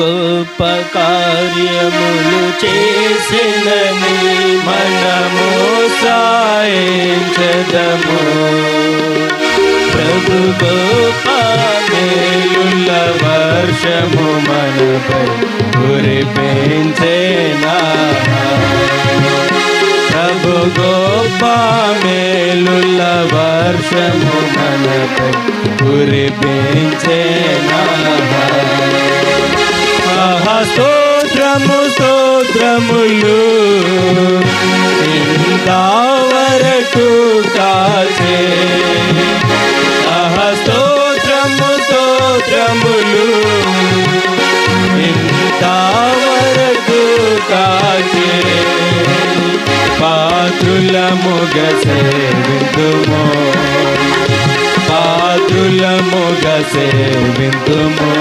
గొప్ప కార్యములు చేసినని మనము సాయించదము. ప్రభు గొప్ప మేలుల వర్షము మనపై కురిపించేనా. ప్రభు గొప్ప మేలుల వర్షము మనపై కురిపించేనా. స్తోత్రము స్తోత్రములు ఇంతవరకు కాచే. స్తోత్రము స్తోత్రములు ఇంతవరకు కాచే. పాత్రులముగ సేవింతుము, పాత్రులముగ సేవింతుము.